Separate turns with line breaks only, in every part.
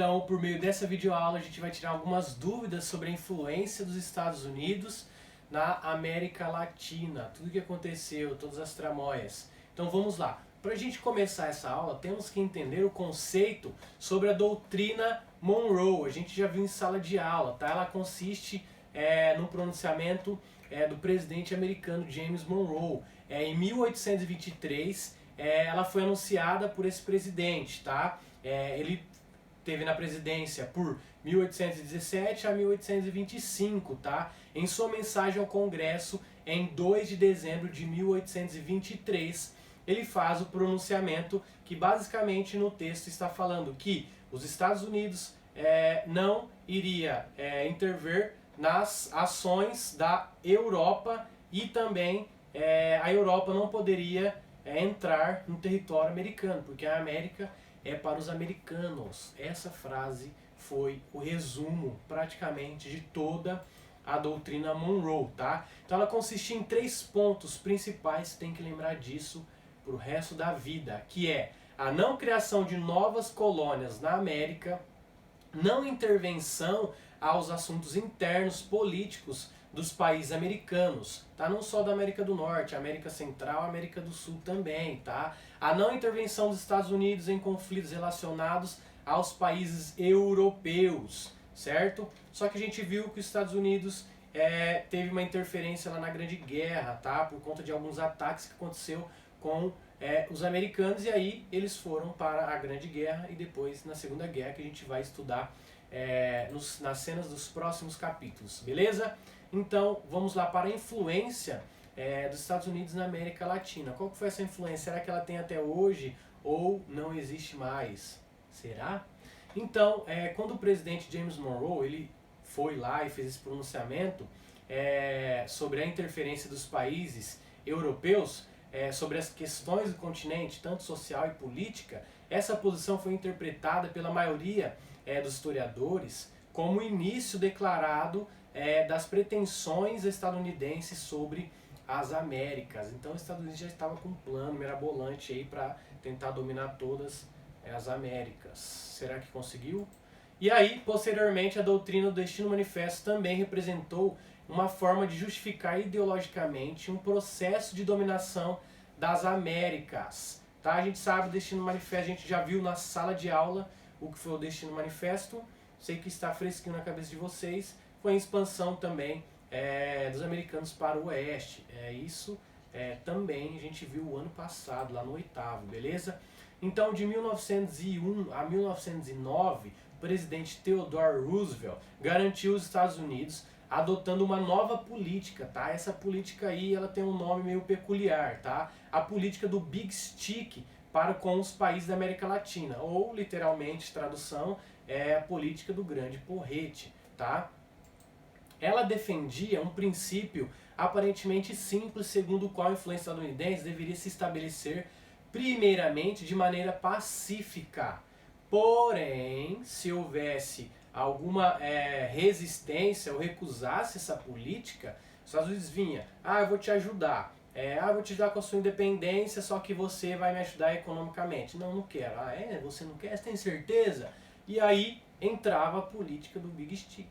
Então, por meio dessa videoaula, a gente vai tirar algumas dúvidas sobre a influência dos Estados Unidos na América Latina, tudo o que aconteceu, todas as tramóias. Então vamos lá. Para a gente começar essa aula, temos que entender o conceito sobre a doutrina Monroe. A gente já viu em sala de aula, tá? Ela consiste no pronunciamento do presidente americano James Monroe. Em 1823, ela foi anunciada por esse presidente, tá? Ele teve na presidência por 1817 a 1825, tá? Em sua mensagem ao Congresso, em 2 de dezembro de 1823, ele faz o pronunciamento que basicamente no texto está falando que os Estados Unidos não iria intervir nas ações da Europa e também a Europa não poderia entrar no território americano, porque a América é para os americanos. Essa frase foi o resumo praticamente de toda a doutrina Monroe, tá? Então ela consistia em 3 pontos principais, tem que lembrar disso para o resto da vida, que é a não criação de novas colônias na América, não intervenção aos assuntos internos políticos dos países americanos, tá? Não só da América do Norte, América Central, América do Sul também, tá? A não intervenção dos Estados Unidos em conflitos relacionados aos países europeus, certo? Só que a gente viu que os Estados Unidos teve uma interferência lá na Grande Guerra, tá? Por conta de alguns ataques que aconteceu com os americanos, e aí eles foram para a Grande Guerra e depois na Segunda Guerra, que a gente vai estudar nas cenas dos próximos capítulos, beleza? Então, vamos lá para a influência dos Estados Unidos na América Latina. Qual que foi essa influência? Será que ela tem até hoje ou não existe mais? Será? Então, quando o presidente James Monroe ele foi lá e fez esse pronunciamento sobre a interferência dos países europeus, sobre as questões do continente, tanto social e política, essa posição foi interpretada pela maioria dos historiadores como o início declarado das pretensões estadunidenses sobre as Américas. Então os Estados Unidos já estava com um plano mirabolante aí para tentar dominar todas as Américas. Será que conseguiu? E aí, posteriormente, a doutrina do Destino Manifesto também representou uma forma de justificar ideologicamente um processo de dominação das Américas. Tá? A gente sabe o Destino Manifesto, a gente já viu na sala de aula o que foi o Destino Manifesto. Sei que está fresquinho na cabeça de vocês. Foi a expansão também dos americanos para o oeste. Isso também a gente viu o ano passado, lá no 8º, beleza? Então, de 1901 a 1909, o presidente Theodore Roosevelt garantiu os Estados Unidos adotando uma nova política, tá? Essa política aí, ela tem um nome meio peculiar, tá? A política do Big Stick para com os países da América Latina, ou literalmente, tradução, a política do grande porrete, tá? Ela defendia um princípio aparentemente simples, segundo o qual a influência estadunidense deveria se estabelecer primeiramente de maneira pacífica. Porém, se houvesse alguma resistência ou recusasse essa política, os Estados Unidos vinha, eu vou te ajudar, eu vou te ajudar com a sua independência, só que você vai me ajudar economicamente. Não, não quero. Você não quer? Você tem certeza? E aí entrava a política do Big Stick.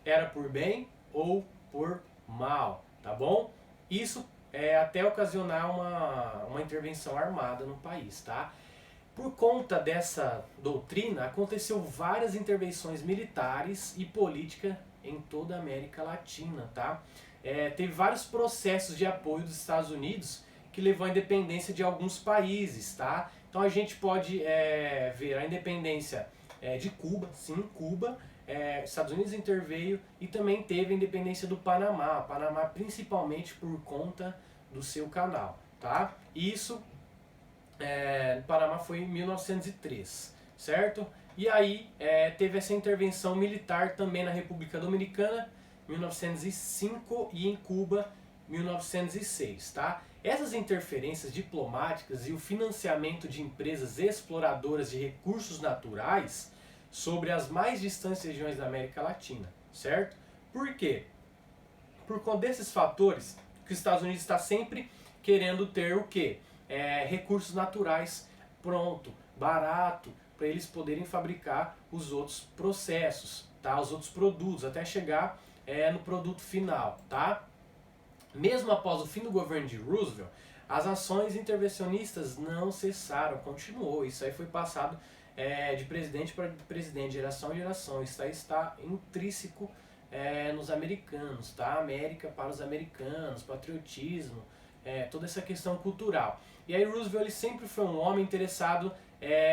Era por bem ou por mal, tá bom? Isso até ocasionar uma intervenção armada no país, tá? Por conta dessa doutrina, aconteceu várias intervenções militares e política em toda a América Latina, tá? Teve vários processos de apoio dos Estados Unidos que levou à independência de alguns países, tá? Então a gente pode ver a independência de Cuba, sim, Cuba, Estados Unidos interveio, e também teve a independência do Panamá, principalmente por conta do seu canal, tá? Isso no Panamá foi em 1903, certo? E aí teve essa intervenção militar também na República Dominicana, 1905, e em Cuba, 1906, tá? Essas interferências diplomáticas e o financiamento de empresas exploradoras de recursos naturais sobre as mais distantes regiões da América Latina, certo? Por quê? Por conta desses fatores, que os Estados Unidos está sempre querendo ter o quê? Recursos naturais pronto, barato, para eles poderem fabricar os outros processos, tá? Os outros produtos, até chegar no produto final, tá? Mesmo após o fim do governo de Roosevelt, as ações intervencionistas não cessaram, continuou. Isso aí foi passado de presidente para presidente, geração em geração. Isso aí está intrínseco nos americanos, tá? América para os americanos, patriotismo, toda essa questão cultural. E aí Roosevelt ele sempre foi um homem interessado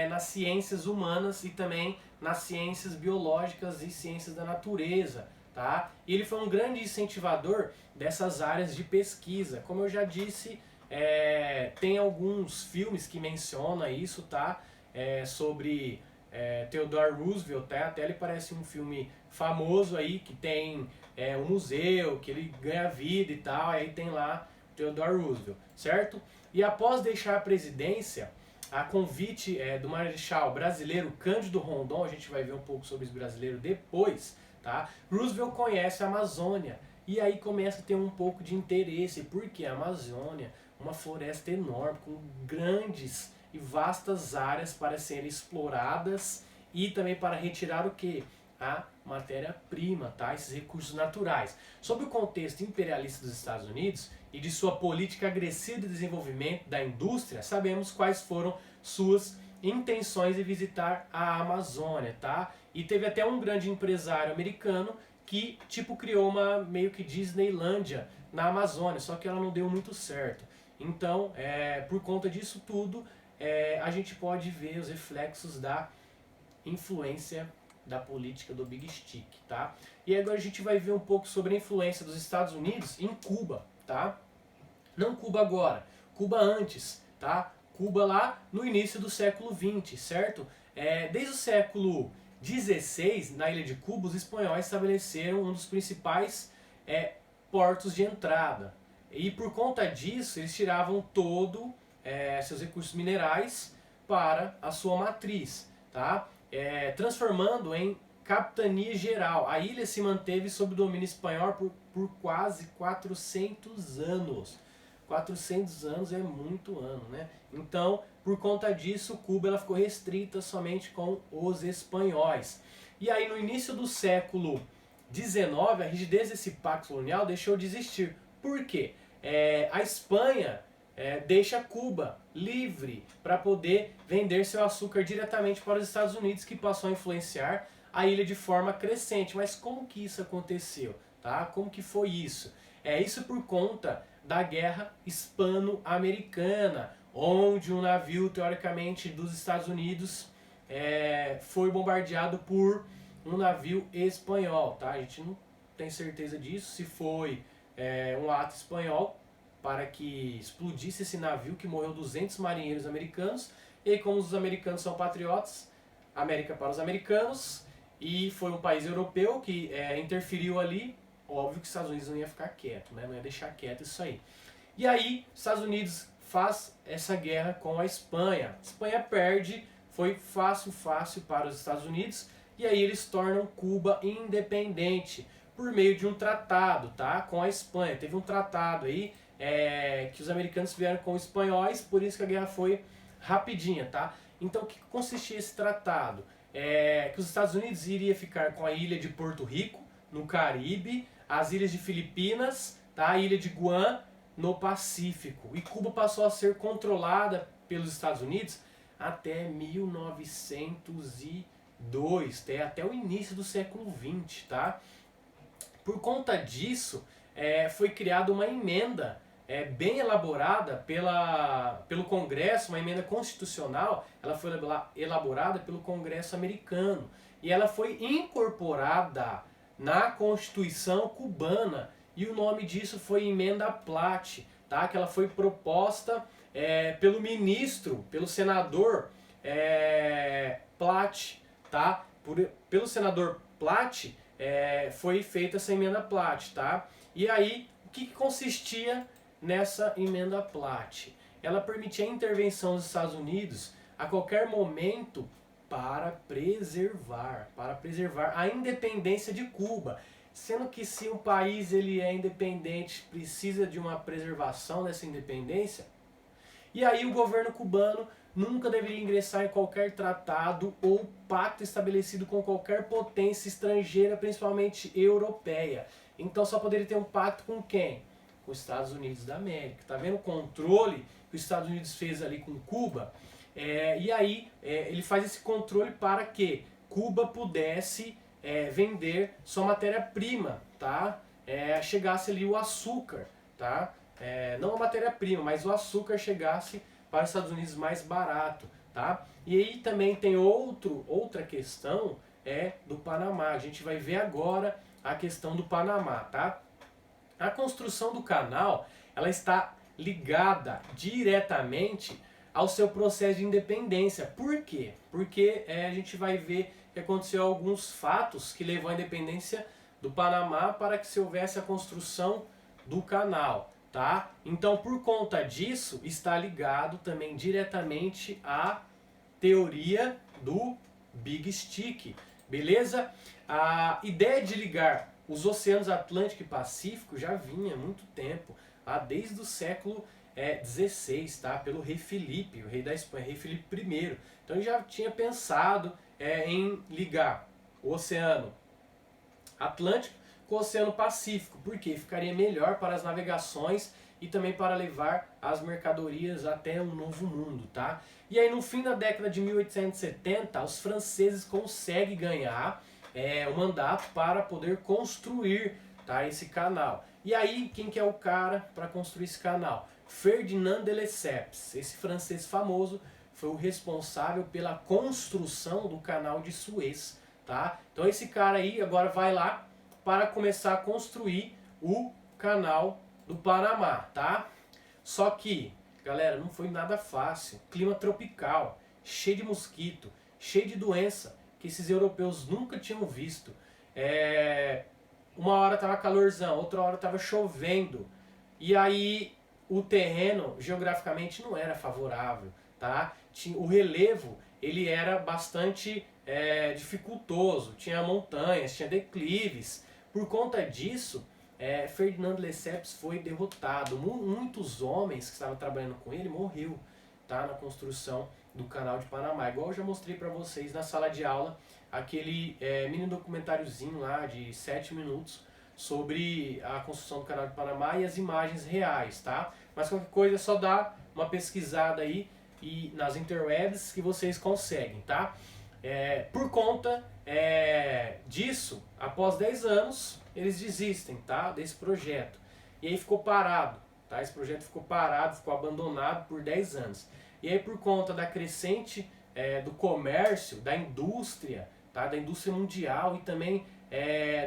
nas ciências humanas e também nas ciências biológicas e ciências da natureza, tá? E ele foi um grande incentivador dessas áreas de pesquisa. Como eu já disse, tem alguns filmes que mencionam isso, tá? Sobre Theodore Roosevelt, tá? Até ele parece um filme famoso aí, que tem um museu, que ele ganha vida e tal, aí tem lá Theodore Roosevelt, certo? E após deixar a presidência, a convite do marechal brasileiro Cândido Rondon, a gente vai ver um pouco sobre esse brasileiro depois, tá? Roosevelt conhece a Amazônia e aí começa a ter um pouco de interesse, porque a Amazônia, uma floresta enorme, com grandes e vastas áreas para serem exploradas e também para retirar o que? A matéria-prima, tá? Esses recursos naturais. Sob o contexto imperialista dos Estados Unidos e de sua política agressiva de desenvolvimento da indústria, sabemos quais foram suas intenções de visitar a Amazônia, tá? E teve até um grande empresário americano que tipo criou uma meio que Disneylândia na Amazônia, só que ela não deu muito certo. Então, por conta disso tudo, a gente pode ver os reflexos da influência da política do Big Stick, tá? E agora a gente vai ver um pouco sobre a influência dos Estados Unidos em Cuba, tá? Não Cuba agora, Cuba antes, tá? Cuba lá no início do século XX, certo? Desde o século XVI, na ilha de Cuba, os espanhóis estabeleceram um dos principais portos de entrada. E por conta disso, eles tiravam todo seus recursos minerais para a sua matriz, tá? Transformando em capitania geral. A ilha se manteve sob domínio espanhol por quase 400 anos. 400 anos é muito ano, né? Então, por conta disso, Cuba ela ficou restrita somente com os espanhóis. E aí, no início do século XIX, a rigidez desse pacto colonial deixou de existir. Por quê? A Espanha deixa Cuba livre para poder vender seu açúcar diretamente para os Estados Unidos, que passou a influenciar a ilha de forma crescente. Mas como que isso aconteceu? Tá? Como que foi isso? Isso por conta da Guerra Hispano-Americana, onde um navio, teoricamente, dos Estados Unidos foi bombardeado por um navio espanhol. Tá? A gente não tem certeza disso, se foi um ato espanhol para que explodisse esse navio, que morreu 200 marinheiros americanos, e como os americanos são patriotas, América para os americanos, e foi um país europeu que interferiu ali, óbvio que os Estados Unidos não ia ficar quieto, né? Não ia deixar quieto isso aí. E aí, os Estados Unidos faz essa guerra com a Espanha. A Espanha perde, foi fácil para os Estados Unidos, e aí eles tornam Cuba independente, por meio de um tratado, tá? Com a Espanha. Teve um tratado aí, que os americanos vieram com os espanhóis, por isso que a guerra foi rapidinha, tá? Então, o que consistia esse tratado? Que os Estados Unidos iria ficar com a ilha de Porto Rico, no Caribe, as ilhas de Filipinas, tá? A ilha de Guam, no Pacífico. E Cuba passou a ser controlada pelos Estados Unidos até 1902, até o início do século XX, tá? Por conta disso, foi criada uma emenda bem elaborada pelo Congresso, uma emenda constitucional. Ela foi elaborada pelo Congresso americano e ela foi incorporada na Constituição cubana, e o nome disso foi Emenda Platt, tá? Que ela foi proposta pelo ministro, pelo senador Platt, tá? Pelo senador Platt foi feita essa Emenda Platt, tá? E aí, o que consistia nessa Emenda Platt? Ela permitia a intervenção dos Estados Unidos a qualquer momento para preservar a independência de Cuba. Sendo que se um país ele é independente, precisa de uma preservação dessa independência. E aí o governo cubano nunca deveria ingressar em qualquer tratado ou pacto estabelecido com qualquer potência estrangeira, principalmente europeia. Então só poderia ter um pacto com quem? Com os Estados Unidos da América. Tá vendo o controle que os Estados Unidos fez ali com Cuba? E aí ele faz esse controle para que Cuba pudesse vender sua matéria-prima, tá? Chegasse ali o açúcar, tá? Não a matéria-prima, mas o açúcar chegasse para os Estados Unidos mais barato, tá? E aí também tem outra questão do Panamá. A gente vai ver agora a questão do Panamá, tá? A construção do canal, ela está ligada diretamente ao seu processo de independência. Por quê? Porque a gente vai ver que aconteceu alguns fatos que levou à independência do Panamá para que se houvesse a construção do canal, tá? Então, por conta disso, está ligado também diretamente à teoria do Big Stick, beleza? A ideia de ligar os oceanos Atlântico e Pacífico já vinha há muito tempo, desde o século XVI, tá? Pelo rei Felipe, o rei da Espanha, rei Felipe I. Então ele já tinha pensado em ligar o Oceano Atlântico com o Oceano Pacífico, porque ficaria melhor para as navegações e também para levar as mercadorias até um novo mundo, tá? E aí no fim da década de 1870, os franceses conseguem ganhar o mandato para poder construir, tá, esse canal. E aí quem que é o cara para construir esse canal? Ferdinand de Lesseps, esse francês famoso, foi o responsável pela construção do canal de Suez, tá? Então esse cara aí agora vai lá para começar a construir o canal do Panamá, tá? Só que, galera, não foi nada fácil. Clima tropical, cheio de mosquito, cheio de doença que esses europeus nunca tinham visto. Uma hora tava calorzão, outra hora tava chovendo. E aí o terreno geograficamente não era favorável, tá? O relevo ele era bastante dificultoso, tinha montanhas, tinha declives. Por conta disso, Ferdinand de Lesseps foi derrotado. Muitos homens que estavam trabalhando com ele morreu, tá, na construção do canal de Panamá. Igual eu já mostrei para vocês na sala de aula, aquele mini documentáriozinho lá de 7 minutos sobre a construção do canal de Panamá e as imagens reais, tá? Mas qualquer coisa é só dar uma pesquisada aí e nas interwebs que vocês conseguem, tá? Por conta disso, após 10 anos, eles desistem, tá, desse projeto. E aí ficou parado, tá? Esse projeto ficou parado, ficou abandonado por 10 anos. E aí por conta da crescente do comércio, da indústria, tá? Da indústria mundial e também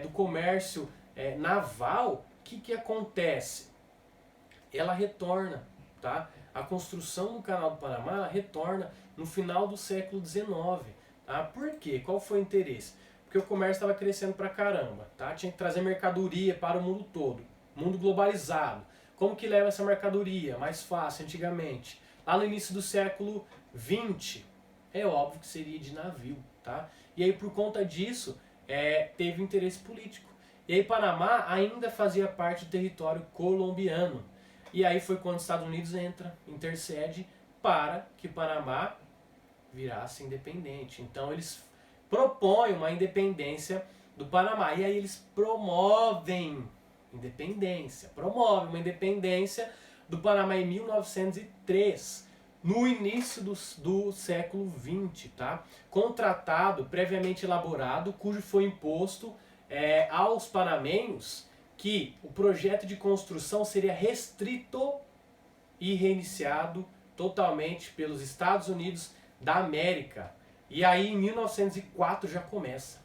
do comércio naval, o que acontece? Ela retorna, tá? A construção do canal do Panamá ela retorna no final do século XIX. Tá? Por quê? Qual foi o interesse? Porque o comércio estava crescendo pra caramba, tá? Tinha que trazer mercadoria para o mundo todo, mundo globalizado. Como que leva essa mercadoria? Mais fácil, antigamente. Lá no início do século XX, é óbvio que seria de navio, tá? E aí por conta disso, teve interesse político. E aí Panamá ainda fazia parte do território colombiano. E aí foi quando os Estados Unidos intercede para que Panamá virasse independente. Então eles propõem uma independência do Panamá. E aí eles promovem uma independência do Panamá em 1903, no início do século XX, tá? Com um tratado previamente elaborado, cujo foi imposto aos panamenhos que o projeto de construção seria restrito e reiniciado totalmente pelos Estados Unidos da América. E aí em 1904 já começa.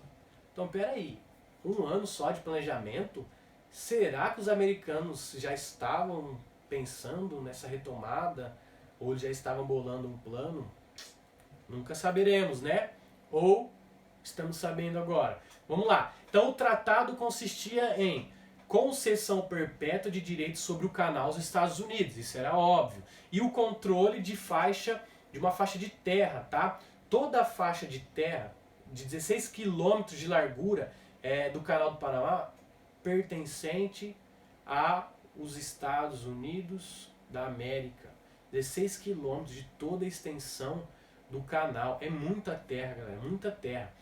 Então peraí, um ano só de planejamento? Será que os americanos já estavam pensando nessa retomada? Ou já estavam bolando um plano? Nunca saberemos, né? Ou estamos sabendo agora. Vamos lá. Então o tratado consistia em concessão perpétua de direitos sobre o canal aos Estados Unidos, isso era óbvio. E o controle de uma faixa de terra, tá? Toda a faixa de terra, de 16 quilômetros de largura do canal do Panamá, pertencente aos Estados Unidos da América. 16 quilômetros de toda a extensão do canal. É muita terra, galera, muita terra.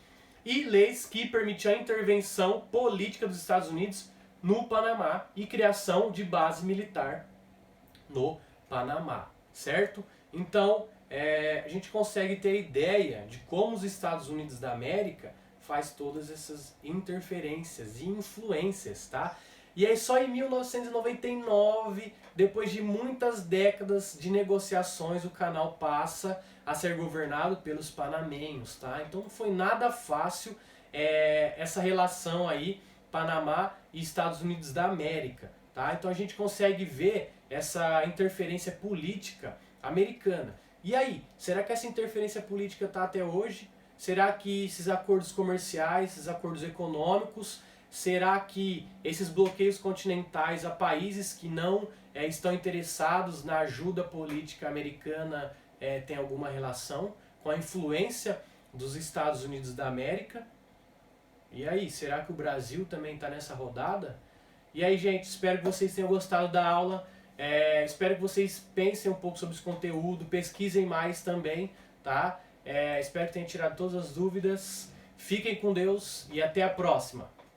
E leis que permitiam a intervenção política dos Estados Unidos no Panamá e criação de base militar no Panamá, certo? Então, a gente consegue ter ideia de como os Estados Unidos da América faz todas essas interferências e influências, tá? E aí só em 1999, depois de muitas décadas de negociações, o canal passa a ser governado pelos panamenhos, tá? Então não foi nada fácil essa relação aí, Panamá e Estados Unidos da América, tá? Então a gente consegue ver essa interferência política americana. E aí, será que essa interferência política está até hoje? Será que esses acordos comerciais, esses acordos econômicos, será que esses bloqueios continentais a países que não estão interessados na ajuda política americana tem alguma relação com a influência dos Estados Unidos da América? E aí, será que o Brasil também está nessa rodada? E aí, gente, espero que vocês tenham gostado da aula. Espero que vocês pensem um pouco sobre esse conteúdo, pesquisem mais também, tá? Espero que tenham tirado todas as dúvidas. Fiquem com Deus e até a próxima.